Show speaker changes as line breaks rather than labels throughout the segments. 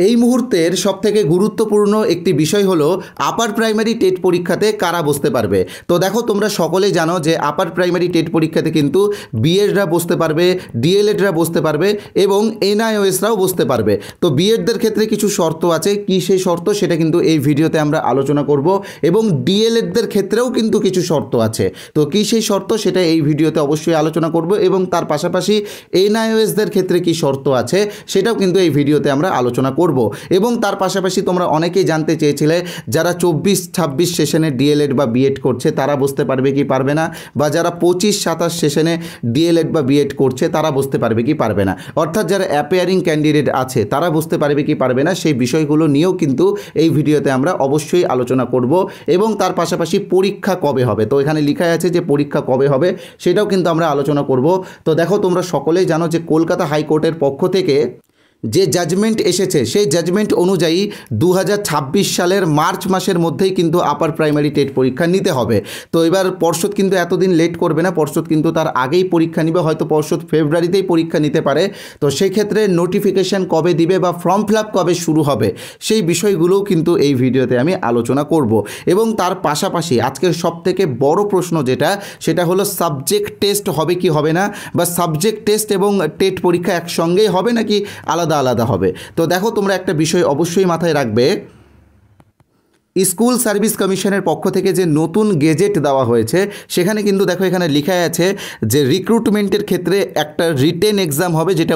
এই মুহূর্তের সবথেকে গুরুত্বপূর্ণ একটি বিষয় হলো আপার প্রাইমারি টেট পরীক্ষাতে কারা বসতে পারবে। তো দেখো, তোমরা সকলেই জানো যে আপার প্রাইমারি টেট পরীক্ষাতে কিন্তু বিএডরা বসতে পারবে, ডিএলএডরা বসতে পারবে এবং এনআইওএসরাও বসতে পারবে। তো বিএডদের ক্ষেত্রে কিছু শর্ত আছে, কি সেই শর্ত সেটা কিন্তু এই ভিডিওতে আমরা আলোচনা করব, এবং ডিএলএডদের ক্ষেত্রেও কিন্তু কিছু শর্ত আছে। তো কি সেই শর্ত সেটা এই ভিডিওতে অবশ্যই আলোচনা করব, এবং তার পাশাপাশি এনআইওএসদের ক্ষেত্রে কি শর্ত আছে সেটাও কিন্তু এই ভিডিওতে আমরা আলোচনা করব। এবং তার পাশাপাশি তোমরা অনেকেই জানতে চেয়েছিলে যারা 24-26 সেশনে ডিএলএড বা বিএড করছে তারা বসতে পারবে কি পারবে না, বা যারা 25-27 সেশনে ডিএলএড বা বিএড করছে তারা বসতে পারবে কি পারবে না, অর্থাৎ যারা অ্যাপিয়ারিং ক্যান্ডিডেট আছে তারা বসতে পারবে কি পারবে না, সেই বিষয়গুলো নিয়েও কিন্তু এই ভিডিওতে আমরা অবশ্যই আলোচনা করব। এবং তার পাশাপাশি পরীক্ষা কবে হবে, তো এখানে লেখা আছে যে পরীক্ষা কবে হবে সেটাও কিন্তু আমরা আলোচনা করব। তো দেখো, তোমরা সকলেই জানো যে কলকাতা হাইকোর্টের পক্ষ থেকে যে জাজমেন্ট এসেছে সেই জাজমেন্ট অনুযায়ী 2026 সালের মার্চ মাসের মধ্যেই কিন্তু আপার প্রাইমারি টেট পরীক্ষা নিতে হবে। তো এবার পর্ষদ কিন্তু এতদিন লেট করবে না, পর্ষদ কিন্তু তার আগেই পরীক্ষা নিবে, হয়তো পর্ষদ ফেব্রুয়ারিতেই পরীক্ষা নিতে পারে। তো সেই ক্ষেত্রে নোটিফিকেশান কবে দিবে বা ফর্ম ফিল আপ কবে শুরু হবে সেই বিষয়গুলোও কিন্তু এই ভিডিওতে আমি আলোচনা করব। এবং তার পাশাপাশি আজকের সবথেকে বড় প্রশ্ন সেটা হলো সাবজেক্ট টেস্ট হবে কি হবে না, বা সাবজেক্ট টেস্ট এবং টেট পরীক্ষা একসঙ্গেই হবে নাকি আলাদা আলাদা হবে। তো দেখো, তোমরা একটা বিষয় অবশ্যই মাথায় রাখবে, স্কুল সার্ভিস কমিশনের পক্ষ থেকে যে নতুন গেজেট দেওয়া হয়েছে সেখানে কিন্তু দেখো এখানে লেখা আছে যে রিক্রুটমেন্টের ক্ষেত্রে একটা রিটেন এক্সাম হবে, যেটা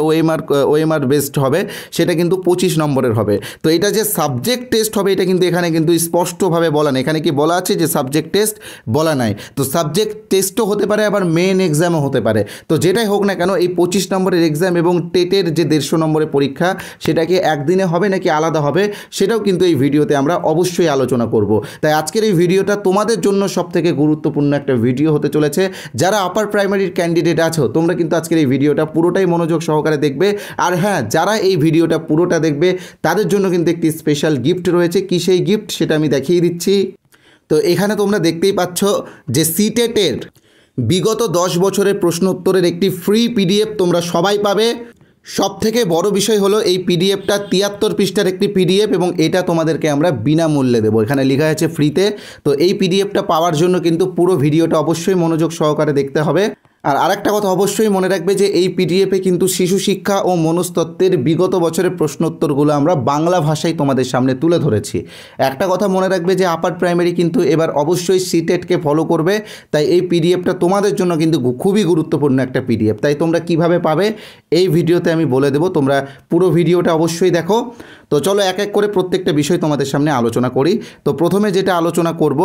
ওএমআর বেসড হবে, সেটা কিন্তু 25 নম্বরের হবে। তো এটা যে সাবজেক্ট টেস্ট হবে এটা কিন্তু এখানে কিন্তু স্পষ্টভাবে বলা নেই, এখানে কি বলা আছে যে সাবজেক্ট টেস্ট বলা নাই। তো সাবজেক্ট টেস্টও হতে পারে, আবার মেন এক্সামও হতে পারে। তো যেটাই হোক না কেন, এই 25 নম্বরের এক্সাম এবং টেটের যে 150 নম্বরের পরীক্ষা সেটা কি একদিনে হবে নাকি আলাদা হবে সেটাও কিন্তু এই ভিডিওতে আমরা অবশ্যই আলোচনা করব। তাই আজকের এই ভিডিওটা তোমাদের জন্য সবথেকে গুরুত্বপূর্ণ একটা ভিডিও হতে চলেছে। যারা আপার প্রাইমারির ক্যান্ডিডেট আছো তোমরা কিন্তু আজকের এই ভিডিওটা পুরোটাই মনোযোগ সহকারে দেখবে। আর হ্যাঁ, যারা এই ভিডিওটা পুরোটা দেখবে তাদের জন্য কিন্তু একটি স্পেশাল গিফট রয়েছে। কি সেই গিফট সেটা আমি দেখিয়ে দিচ্ছি। তো এখানে তোমরা দেখতেই পাচ্ছ যে সিটেটের বিগত 10 বছরের প্রশ্ন উত্তরের একটি ফ্রি পিডিএফ তোমরা সবাই পাবে। সবথেকে বড় বিষয় হলো এই পিডিএফটা 73 পৃষ্ঠার একটি পিডিএফ, এবং এটা তোমাদেরকে আমরা বিনামূল্যে দেবো, এখানে লেখা আছে ফ্রিতে। তো এই পিডিএফটা পাওয়ার জন্য কিন্তু পুরো ভিডিওটা অবশ্যই মনোযোগ সহকারে দেখতে হবে। আর আরেকটা কথা অবশ্যই মনে রাখবে যে এই পিডিএফে কিন্তু শিশু শিক্ষা ও মনস্তত্ত্বের বিগত বছরের প্রশ্নোত্তরগুলো আমরা বাংলা ভাষায় তোমাদের সামনে তুলে ধরেছি। একটা কথা মনে রাখবে যে আপার প্রাইমারি কিন্তু এবার অবশ্যই সিটেটকে ফলো করবে, তাই এই পিডিএফটা তোমাদের জন্য কিন্তু খুবই গুরুত্বপূর্ণ একটা পিডিএফ। তাই তোমরা কিভাবে পাবে এই ভিডিওতে আমি বলে দেবো, তোমরা পুরো ভিডিওটা অবশ্যই দেখো। তো চলো এক এক করে প্রত্যেকটা বিষয় তোমাদের সামনে আলোচনা করি। তো প্রথমে যেটা আলোচনা করব,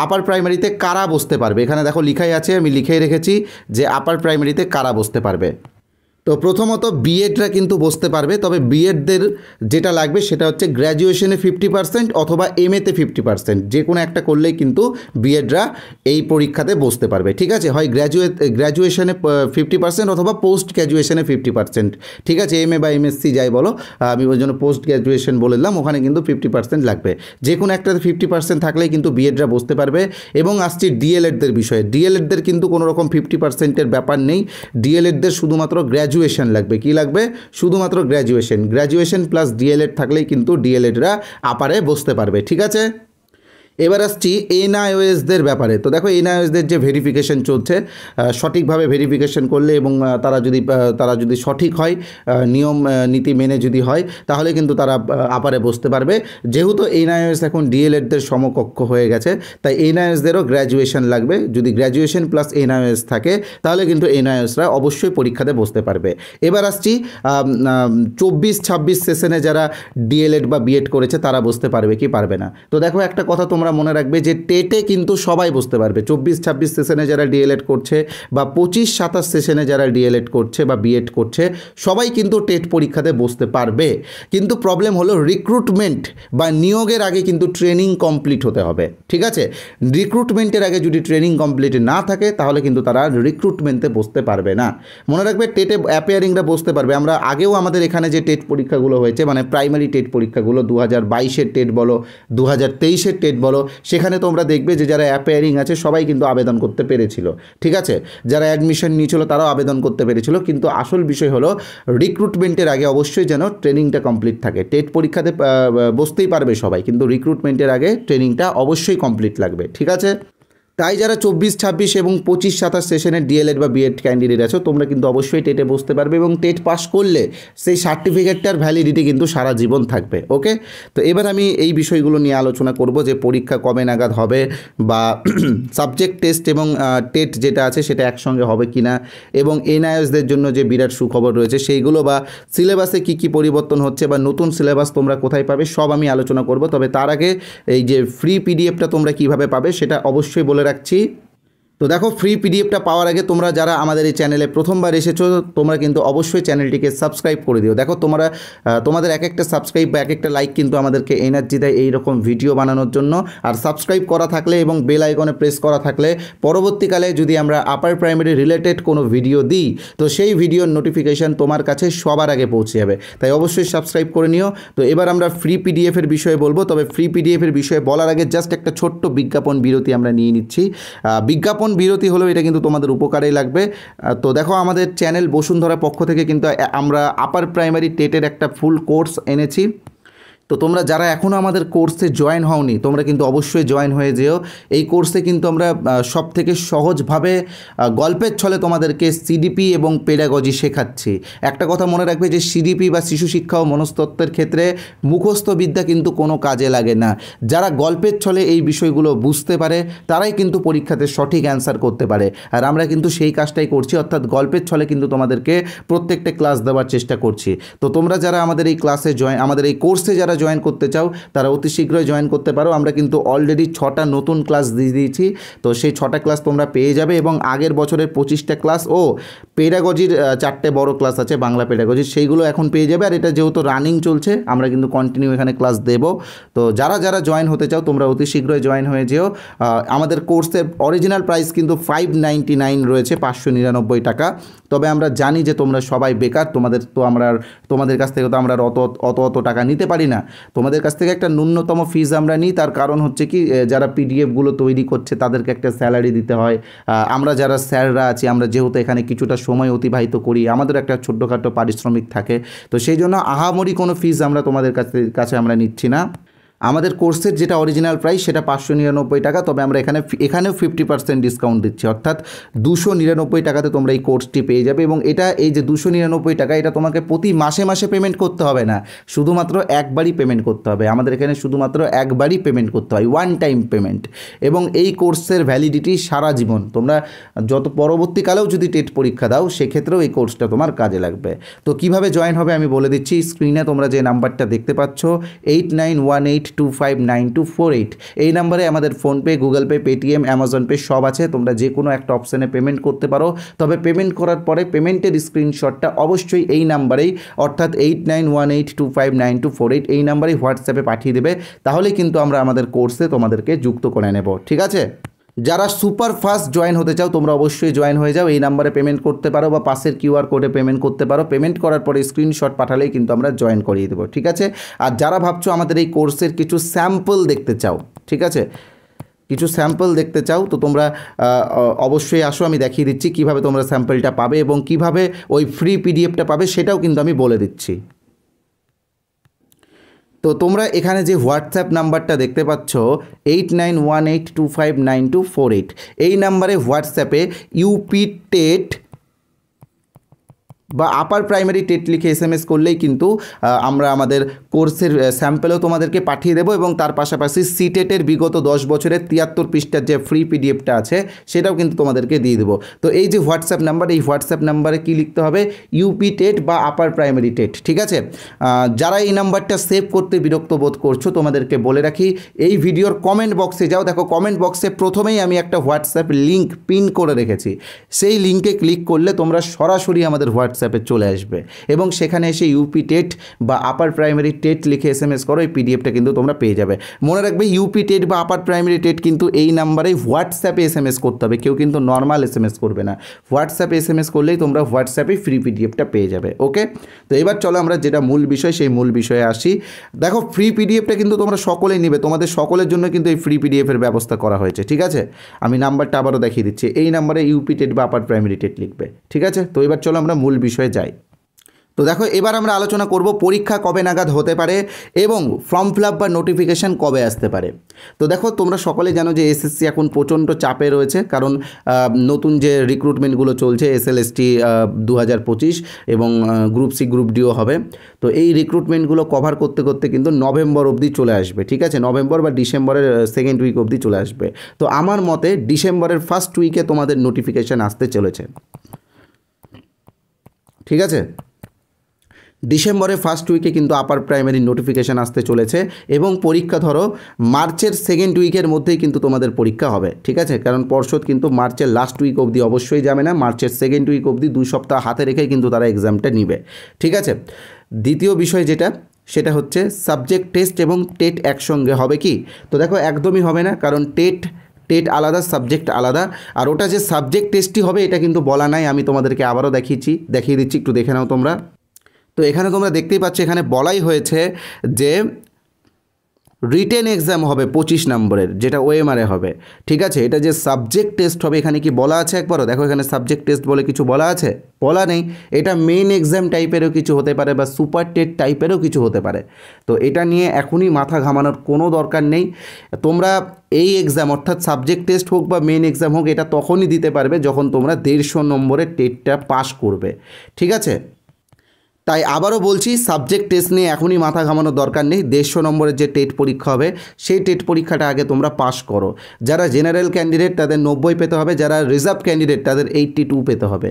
আপার প্রাইমারিতে কারা বসতে পারবে। এখানে দেখো লেখাই আছে, আমি লিখেই রেখেছি যে আপার প্রাইমারিতে কারা বসতে পারবে। তো প্রথমত বিএডরা কিন্তু বসতে পারবে, তবে বিএডদের যেটা লাগবে সেটা হচ্ছে গ্র্যাজুয়েশনে 50% অথবা এমএতে 50%, যে কোনো একটা করলেই কিন্তু বিএডরা এই পরীক্ষাতে বসতে পারবে। ঠিক আছে, হয় গ্র্যাজুয়েশনে 50% অথবা পোস্ট গ্র্যাজুয়েশনে 50%। ঠিক আছে, এমএ বা এমএসসি যাই বলো, আমি ওই জন্য পোস্ট গ্র্যাজুয়েশন বলে দিলাম, ওখানে কিন্তু 50% লাগবে। যে কোনো একটাতে 50% থাকলেই কিন্তু বিএডরা বসতে পারবে। এবং আসছি ডিএলএডদের বিষয়ে, ডিএলএডদের কিন্তু কোনো রকম 50%-এর ব্যাপার নেই, ডিএলএডদের শুধুমাত্র গ্র্যাজুয়েশন লাগবে। কি লাগবে? শুধুমাত্র গ্র্যাজুয়েশন প্লাস ডিএলএড থাকলেই কিন্তু ডিএলএডরা আপারে বসতে পারবে। ঠিক আছে, এবার আসছি এনআইওএসদের ব্যাপারে। তো দেখো, এনআইওএসদের যে ভেরিফিকেশন চলছে, সঠিকভাবে ভেরিফিকেশন করলে এবং তারা যদি সঠিক হয়, নিয়ম নীতি মেনে যদি হয়, তাহলে কিন্তু তারা আপারে বসতে পারবে। যেহেতু এনআইওএস এখন ডিএলএডদের সমকক্ষ হয়ে গেছে, তাই এনআইওএসদেরও গ্র্যাজুয়েশন লাগবে। যদি গ্র্যাজুয়েশন প্লাস এনআইওএস থাকে তাহলে কিন্তু এনআইওএসরা অবশ্যই পরীক্ষাতে বসতে পারবে। এবার আসছি 24-26 সেশনে যারা ডিএলএড বা বিএড করেছে তারা বসতে পারবে কি পারবে না। তো দেখো, একটা কথা তোমরা মনে রাখবে যে টেটে কিন্তু সবাই বসতে পারবে। 24-26 সেশনে যারা ডিএলএড করছে বা 25-27 সেশনে যারা ডিএলএড করছে বা বিএড করছে সবাই কিন্তু টেট পরীক্ষাতে বসতে পারবে। কিন্তু প্রবলেম হলো রিক্রুটমেন্ট বা নিয়োগের আগে কিন্তু ট্রেনিং কমপ্লিট হতে হবে। ঠিক আছে, রিক্রুটমেন্টের আগে যদি ট্রেনিং কমপ্লিট না থাকে তাহলে কিন্তু তারা রিক্রুটমেন্টে বসতে পারবে না। মনে রাখবে, টেটে অ্যাপিয়ারিংরা বসতে পারবে। আমরা আগেও আমাদের এখানে যে টেট পরীক্ষাগুলো হয়েছে, মানে প্রাইমারি টেট পরীক্ষাগুলো 2022-এর টেট বলো, 2023-এর টেট বলো, হলো, সেখানে তোমরা দেখবে যে যারা অ্যাপিয়ারিং আছে সবাই কিন্তু আবেদন করতে পেরেছিল, ঠিক আছে, যারা অ্যাডমিশন নিয়েছিল তারাও আবেদন করতে পেরেছিল। কিন্তু আসল বিষয় হলো রিক্রুটমেন্টের আগে অবশ্যই যেন ট্রেনিংটা কমপ্লিট থাকে। টেট পরীক্ষাতে বসতেই পারবে সবাই, কিন্তু রিক্রুটমেন্টের আগে ট্রেনিংটা অবশ্যই কমপ্লিট লাগবে, ঠিক আছে। তাই যারা 24, 26 এবং 25, 27 সেশনের ডিএলএড বা বিএড ক্যান্ডিডেট আছো তোমরা কিন্তু অবশ্যই টেটে বসতে পারবে, এবং টেট পাস করলে সেই সার্টিফিকেটটার ভ্যালিডিটি কিন্তু সারা জীবন থাকবে। ওকে, তো এবার আমি এই বিষয়গুলো নিয়ে আলোচনা করব যে পরীক্ষা কবে নাগাদ হবে, বা সাবজেক্ট টেস্ট এবং টেট যেটা আছে সেটা একসঙ্গে হবে কি না, এবং এনআইএসদের জন্য যে বিরাট সুখবর রয়েছে সেইগুলো, বা সিলেবাসে কী কী পরিবর্তন হচ্ছে, বা নতুন সিলেবাস তোমরা কোথায় পাবে, সব আমি আলোচনা করব। তবে তার আগে এই যে ফ্রি পিডিএফটা তোমরা কিভাবে পাবে সেটা অবশ্যই বলে রাখছি। তো দেখো, ফ্রি পিডিএফটা পাওয়ার আগে তোমরা যারা আমাদের এই চ্যানেলে প্রথমবার এসেছো তোমরা কিন্তু অবশ্যই চ্যানেলটিকে সাবস্ক্রাইব করে দিও। দেখো তোমাদের এক একটা সাবস্ক্রাইব বা এক একটা লাইক কিন্তু আমাদেরকে এনার্জি দেয় এই রকম ভিডিও বানানোর জন্য। আর সাবস্ক্রাইব করা থাকলে এবং বেল আইকনে প্রেস করা থাকলে পরবর্তীকালে যদি আমরা আপার প্রাইমারি রিলেটেড কোনো ভিডিও দিই তো সেই ভিডিওর নোটিফিকেশান তোমার কাছে সবার আগে পৌঁছে যাবে, তাই অবশ্যই সাবস্ক্রাইব করে নিও। তো এবার আমরা ফ্রি পিডিএফের বিষয়ে বলবো, তবে ফ্রি পিডিএফের বিষয়ে বলার আগে জাস্ট একটা ছোট্ট বিজ্ঞাপন বিরতি আমরা নিয়ে নিচ্ছি। বিজ্ঞাপন বিরতি হলো, এটা কিন্তু তোমাদের উপকারেই লাগবে। তো দেখো, আমাদের চ্যানেল বসুন্ধরা পক্ষ থেকে কিন্তু আমরা আপার প্রাইমারি টেটের একটা ফুল কোর্স এনেছি। তো তোমরা যারা এখনও আমাদের কোর্সে জয়েন হওনি তোমরা কিন্তু অবশ্যই জয়েন হয়ে যেও। এই কোর্সে কিন্তু আমরা সব থেকে সহজভাবে গল্পের ছলে তোমাদেরকে সিডিপি এবং পেডাগজি শেখাচ্ছি। একটা কথা মনে রাখবে যে সিডিপি বা শিশু শিক্ষা ও মনস্তত্ত্বের ক্ষেত্রে মুখস্থ বিদ্যা কিন্তু কোনো কাজে লাগে না। যারা গল্পের ছলে এই বিষয়গুলো বুঝতে পারে তারাই কিন্তু পরীক্ষাতে সঠিক অ্যান্সার করতে পারে, আর আমরা কিন্তু সেই কাজটাই করছি, অর্থাৎ গল্পের ছলে কিন্তু তোমাদেরকে প্রত্যেকটা ক্লাস দেওয়ার চেষ্টা করছি। তো তোমরা যারা আমাদের এই ক্লাসে আমাদের এই কোর্সে যারা জয়েন করতে চাও তারা অতি শীঘ্রই জয়েন করতে পারো। আমরা কিন্তু অলরেডি 6টা নতুন ক্লাস দিয়ে দিয়েছি, তো সেই 6টা ক্লাস তোমরা পেয়ে যাবে, এবং আগের বছরের 25টা ক্লাস ও পেডাগজির 4টে বড় ক্লাস আছে বাংলা পেডাগজির, সেইগুলো এখন পেয়ে যাবে। আর এটা যেহেতু রানিং চলছে আমরা কিন্তু কন্টিনিউ এখানে ক্লাস দেব। তো যারা যারা জয়েন হতে চাও তোমরা অতি শীঘ্রই জয়েন হয়ে যেও। আমাদের কোর্সের অরিজিনাল প্রাইস কিন্তু 599 রয়েছে, 599 টাকা। তবে আমরা জানি যে তোমরা সবাই বেকার, তোমাদের কাছ থেকে তো আমরা অত টাকা নিতে পারি না। তোমাদের কাছ থেকে একটা ন্যূনতম ফিজ আমরা নিই, তার কারণ হচ্ছে কি যারা পিডিএফগুলো তৈরি করছে তাদেরকে একটা স্যালারি দিতে হয়। আমরা যারা স্যাররা আছি আমরা যেহেতু এখানে কিছুটা সময় অতিবাহিত করি আমাদের একটা ছোট্টখাটো পারিশ্রমিক থাকে, তো সেই জন্য আহামরি কোনো ফিজ আমরা তোমাদের কাছে আমরা নিচ্ছি না। আমাদের কোর্সের যেটা অরিজিনাল প্রাইস সেটা 599 টাকা, তবে আমরা এখানেও 50% ডিসকাউন্ট দিচ্ছি, অর্থাৎ 299 টাকাতে তোমরা এই কোর্সটি পেয়ে যাবে। এবং এই যে 299 টাকা এটা তোমাকে প্রতি মাসে মাসে পেমেন্ট করতে হবে না, শুধুমাত্র একবারই পেমেন্ট করতে হবে। আমাদের এখানে শুধুমাত্র একবারই পেমেন্ট করতে হয়, ওয়ান টাইম পেমেন্ট। এবং এই কোর্সের ভ্যালিডিটি সারা জীবন, তোমরা যত পরবর্তীকালেও যদি টেট পরীক্ষা দাও সেক্ষেত্রেও এই কোর্সটা তোমার কাজে লাগবে। তো কিভাবে জয়েন হবে আমি বলে দিচ্ছি। স্ক্রিনে তোমরা যে নাম্বারটা দেখতে পাচ্ছ 8918259248, এই নাম্বারে আমাদের PhonePe, Google pay, Paytm, Amazon pay সব আছে। তোমরা যে কোনো একটা অপশানে পেমেন্ট করতে পারো, তবে পেমেন্ট করার পরে পেমেন্টের স্ক্রিনশটটা অবশ্যই এই নাম্বারেই, অর্থাৎ 8918259248 এই নাম্বারেই হোয়াটসঅ্যাপে পাঠিয়ে দেবে, তাহলেই কিন্তু আমরা আমাদের কোর্সে তোমাদেরকে যুক্ত করে নেব, ঠিক আছে। যারা সুপার ফাস্ট জয়েন হতে চাও তোমরা অবশ্যই জয়েন হয়ে যাও, এই নাম্বারে পেমেন্ট করতে পারো বা পাশের কিউআর কোডে পেমেন্ট করতে পারো। পেমেন্ট করার পরে স্ক্রিনশট পাঠালেই কিন্তু আমরা জয়েন করিয়ে দেবো, ঠিক আছে। আর যারা ভাবছো আমাদের এই কোর্সের কিছু স্যাম্পল দেখতে চাও, ঠিক আছে, কিছু স্যাম্পল দেখতে চাও তো তোমরা অবশ্যই আসো, আমি দেখিয়ে দিচ্ছি কিভাবে তোমরা স্যাম্পলটা পাবে এবং কিভাবে ওই ফ্রি পিডিএফটা পাবে সেটাও কিন্তু আমি বলে দিচ্ছি। তো তোমরা এখানে যে হোয়াটসঅ্যাপ নাম্বারটা দেখতে পাচ্ছ 8918259248, এই নাম্বারে হোয়াটসঅ্যাপে ইউপি টেট বা আপার প্রাইমারি টেট লিখে SMS করলেই কিন্তু আমরা আমাদের কোর্সের স্যাম্পেলও তোমাদেরকে পাঠিয়ে দেবো, এবং তার পাশাপাশি সিটেটের বিগত 10 বছরের 73 পৃষ্ঠার যে ফ্রি পিডিএফটা আছে সেটাও কিন্তু তোমাদেরকে দিয়ে দেবো। তো এই যে হোয়াটসঅ্যাপ নাম্বার, এই হোয়াটসঅ্যাপ নাম্বারে কি লিখতে হবে, ইউপি টেট বা আপার প্রাইমারি টেট, ঠিক আছে। যারা এই নাম্বারটা সেভ করতে বিরক্ত বোধ করছো তোমাদেরকে বলে রাখি, এই ভিডিওর কমেন্ট বক্সে যাও, দেখো কমেন্ট বক্সে প্রথমেই আমি একটা হোয়াটসঅ্যাপ লিঙ্ক পিন করে রেখেছি, সেই লিঙ্কে ক্লিক করলে তোমরা সরাসরি আমাদের হোয়াটসঅ্যাপ হোয়াটসঅ্যাপে চলে আসবে এবং সেখানে এসে ইউপি টেট বা আপার প্রাইমারি টেট লিখে SMS করো, এই পিডিএফটা কিন্তু তোমরা পেয়ে যাবে। মনে রাখবে ইউপি টেট বা আপার প্রাইমারি টেট কিন্তু এই নাম্বারেই হোয়াটসঅ্যাপে SMS করতে হবে, কেউ কিন্তু নর্মাল SMS করবে না। হোয়াটসঅ্যাপে SMS করলেই তোমরা হোয়াটসঅ্যাপে ফ্রি পিডিএফটা পেয়ে যাবে। ওকে, তো এবার চলো আমরা যেটা মূল বিষয় সেই মূল বিষয়ে আসি। দেখো ফ্রি পিডিএফটা কিন্তু তোমরা সকলেই নেবে, তোমাদের সকলের জন্য কিন্তু এই ফ্রি পিডিএফের ব্যবস্থা করা হয়েছে। ঠিক আছে, আমি নাম্বারটা আবারও দেখিয়ে দিচ্ছি, এই নাম্বারে ইউপি টেট বা আপার প্রাইমারি টেট লিখবে। ঠিক আছে, তো এবার চলো আমরা মূল বিষয়ে যাই। তো দেখো এবার আমরা আলোচনা করব পরীক্ষা কবে নাগাদ হতে পারে এবং ফর্ম ফিল আপ বা নোটিফিকেশান কবে আসতে পারে। তো দেখো তোমরা সকলে জানো যে এসএসসি এখন প্রচণ্ড চাপে রয়েছে, কারণ নতুন যে রিক্রুটমেন্টগুলো চলছে SLST 2025 এবং গ্রুপ সি গ্রুপ ডিও হবে। তো এই রিক্রুটমেন্টগুলো কভার করতে করতে কিন্তু নভেম্বর অবধি চলে আসবে। ঠিক আছে, নভেম্বর বা ডিসেম্বরের সেকেন্ড উইক অবধি চলে আসবে। তো আমার মতে ডিসেম্বরের ফার্স্ট উইকে তোমাদের নোটিফিকেশান আসতে চলেছে। ঠিক আছে, ডিসেম্বরের ফার্স্ট উইকে কিন্তু আপার প্রাইমারি নোটিফিকেশান আসতে চলেছে এবং পরীক্ষা ধরো মার্চের সেকেন্ড উইকের মধ্যেই কিন্তু তোমাদের পরীক্ষা হবে। ঠিক আছে, কারণ পর্ষদ কিন্তু মার্চের লাস্ট উইক অবধি অবশ্যই যাবে না, মার্চের সেকেন্ড উইক অবধি 2 সপ্তাহ হাতে রেখেই কিন্তু তারা এক্সামটা নিবে। ঠিক আছে, দ্বিতীয় বিষয় সেটা হচ্ছে সাবজেক্ট টেস্ট এবং টেট একসঙ্গে হবে কি? তো দেখো একদমই হবে না, কারণ টেট আলাদা, সাবজেক্ট আলাদা। আর ওটা যে সাবজেক্ট টেস্টই হবে এটা কিন্তু বলা নাই, আমি তোমাদেরকে আবারও দেখিয়ে দিচ্ছি, একটু দেখে নাও তোমরা। তো এখানে তোমরা দেখতেই পাচ্ছ, এখানে বলাই হয়েছে যে রিটেন এক্সাম হবে 25 নম্বরের, যেটা OMR হবে। ঠিক আছে, এটা যে সাবজেক্ট টেস্ট হবে এখানে কি বলা আছে একবারও? দেখো এখানে সাবজেক্ট টেস্ট বলে কিছু বলা আছে? বলা নেই। এটা মেইন এক্সাম টাইপেরও কিছু হতে পারে বা সুপার টেট টাইপেরও কিছু হতে পারে। তো এটা নিয়ে এখনই মাথা ঘামানোর কোনো দরকার নেই। তোমরা এই এক্সাম অর্থাৎ সাবজেক্ট টেস্ট হোক বা মেইন এক্সাম হোক, এটা তখনই দিতে পারবে যখন তোমরা 150 নম্বরের টেটটা পাস করবে। ঠিক আছে, তাই আবারও বলছি, সাবজেক্ট টেস্ট নিয়ে এখনই মাথা ঘামানোর দরকার নেই। 150 নম্বরের যে টেট পরীক্ষা হবে সেই টেট পরীক্ষাটা আগে তোমরা পাস করো। যারা জেনারেল ক্যান্ডিডেট তাদের 90 পেতে হবে, যারা রিজার্ভ ক্যান্ডিডেট তাদের 82 পেতে হবে।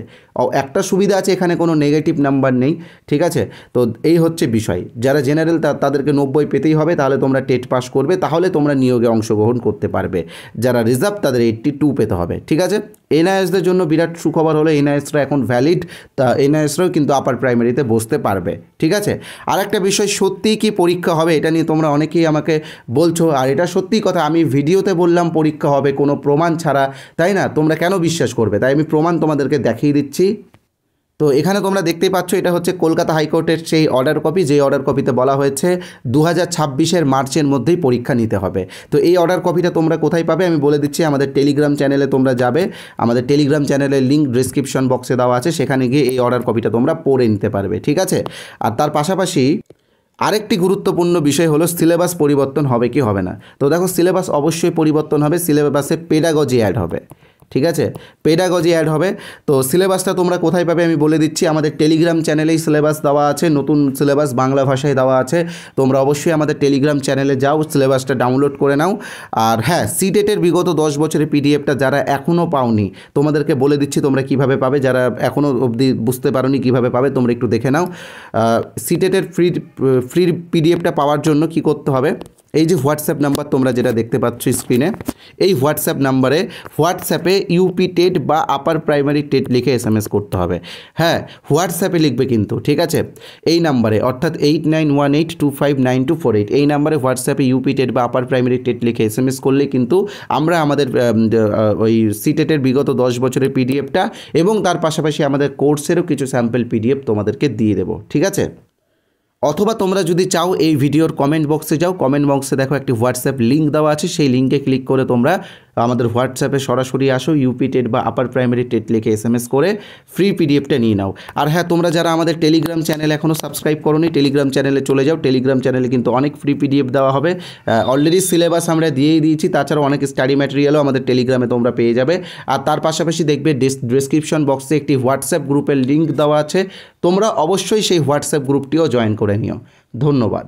একটা সুবিধা আছে, এখানে কোনো নেগেটিভ নাম্বার নেই। ঠিক আছে, তো এই হচ্ছে বিষয়। যারা জেনারেল তাদেরকে 90 পেতেই হবে, তাহলে তোমরা টেট পাস করবে, তাহলে তোমরা নিয়োগে অংশগ্রহণ করতে পারবে। যারা রিজার্ভ তাদের 82 পেতে হবে। ঠিক আছে, NISদের জন্য বিরাট সুখবর হলো NISরা এখন ভ্যালিড, তা NISরাও কিন্তু আপার প্রাইমারিতে বসতে পারবে। ঠিক আছে, আর একটা বিষয়, সত্যিই কি পরীক্ষা হবে এটা নিয়ে তোমরা অনেকেই আমাকে বলছো, আর এটা সত্যিই কথা। আমি ভিডিওতে বললাম পরীক্ষা হবে কোনো প্রমাণ ছাড়া, তাই না? তোমরা কেন বিশ্বাস করবে? তাই আমি প্রমাণ তোমাদেরকে দেখিয়ে দিচ্ছি। তো এখানে তোমরা দেখতেই পাচ্ছ, এটা হচ্ছে কলকাতা হাইকোর্টের সেই অর্ডার কপি, যেই অর্ডার কপিতে বলা হয়েছে 2026-এর মার্চের মধ্যেই পরীক্ষা নিতে হবে। তো এই অর্ডার কপিটা তোমরা কোথায় পাবে আমি বলে দিচ্ছি। আমাদের টেলিগ্রাম চ্যানেলে তোমরা যাবে, আমাদের টেলিগ্রাম চ্যানেলের লিঙ্ক ডিসক্রিপশন বক্সে দেওয়া আছে, সেখানে গিয়ে এই অর্ডার কপিটা তোমরা পড়ে নিতে পারবে। ঠিক আছে, আর তার পাশাপাশি আরেকটি গুরুত্বপূর্ণ বিষয় হলো সিলেবাস পরিবর্তন হবে কি হবে না। তো দেখো সিলেবাস অবশ্যই পরিবর্তন হবে, সিলেবাসে পেডাগজি অ্যাড হবে। ঠিক আছে, পেডাগজি অ্যাড হবে। তো সিলেবাসটা তোমরা কোথায় পাবে আমি বলে দিচ্ছি। আমাদের টেলিগ্রাম চ্যানেলেই সিলেবাস দেওয়া আছে, নতুন সিলেবাস বাংলা ভাষায় দেওয়া আছে। তোমরা অবশ্যই আমাদের টেলিগ্রাম চ্যানেলে যাও, সিলেবাসটা ডাউনলোড করে নাও। আর হ্যাঁ, সিটেটের বিগত 10 বছরের পিডিএফটা যারা এখনও পাওনি, তোমাদেরকে বলে দিচ্ছি তোমরা কিভাবে পাবে। যারা এখনও অবধি বুঝতে পারোনি কীভাবে পাবে, তোমরা একটু দেখে নাও। সিটেটের ফ্রি পিডিএফটা পাওয়ার জন্য কি করতে হবে, এই যে হোয়াটসঅ্যাপ নাম্বার তোমরা যেটা দেখতে পাচ্ছ স্ক্রিনে, এই হোয়াটসঅ্যাপ নাম্বারে হোয়াটসঅ্যাপে ইউপি টেট বা আপার প্রাইমারি টেট লিখে SMS করতে হবে। হ্যাঁ, হোয়াটসঅ্যাপে লিখবে কিন্তু। ঠিক আছে, এই নাম্বারে অর্থাৎ 8918259248 এই নাম্বারে হোয়াটসঅ্যাপে ইউপি টেট বা আপার প্রাইমারি টেট লিখে SMS করলে কিন্তু আমরা আমাদের ওই সিটেটের বিগত 10 বছরের পিডিএফটা এবং তার পাশাপাশি আমাদের কোর্সেরও কিছু স্যাম্পল পিডিএফ তোমাদেরকে দিয়ে দেবো। ঠিক আছে, অথবা তোমরা যদি চাও এই ভিডিওর কমেন্ট বক্সে যাও, কমেন্ট বক্সে দেখো একটি হোয়াটসঅ্যাপ লিঙ্ক দেওয়া আছে, সেই লিঙ্কে ক্লিক করে তোমরা আমাদের হোয়াটসঅ্যাপে সরাসরি আসো, ইউপি টেট বা আপার প্রাইমারি টেট লিখে SMS করে ফ্রি পিডিএফটা নিয়ে নাও। আর হ্যাঁ, তোমরা যারা আমাদের টেলিগ্রাম চ্যানেল এখনও সাবস্ক্রাইব করোনি, টেলিগ্রাম চ্যানেলে চলে যাও। টেলিগ্রাম চ্যানেলে কিন্তু অনেক ফ্রি পিডিএফ দেওয়া হবে। অলরেডি সিলেবাস আমরা দিয়েই দিয়েছি, তাছাড়াও অনেক স্টাডি ম্যাটেরিয়ালও আমাদের টেলিগ্রামে তোমরা পেয়ে যাবে। আর তার পাশাপাশি দেখবে ডেসক্রিপশন বক্সে একটি হোয়াটসঅ্যাপ গ্রুপের লিঙ্ক দেওয়া আছে, তোমরা অবশ্যই সেই হোয়াটসঅ্যাপ গ্রুপটিও জয়েন করে নিও। ধন্যবাদ।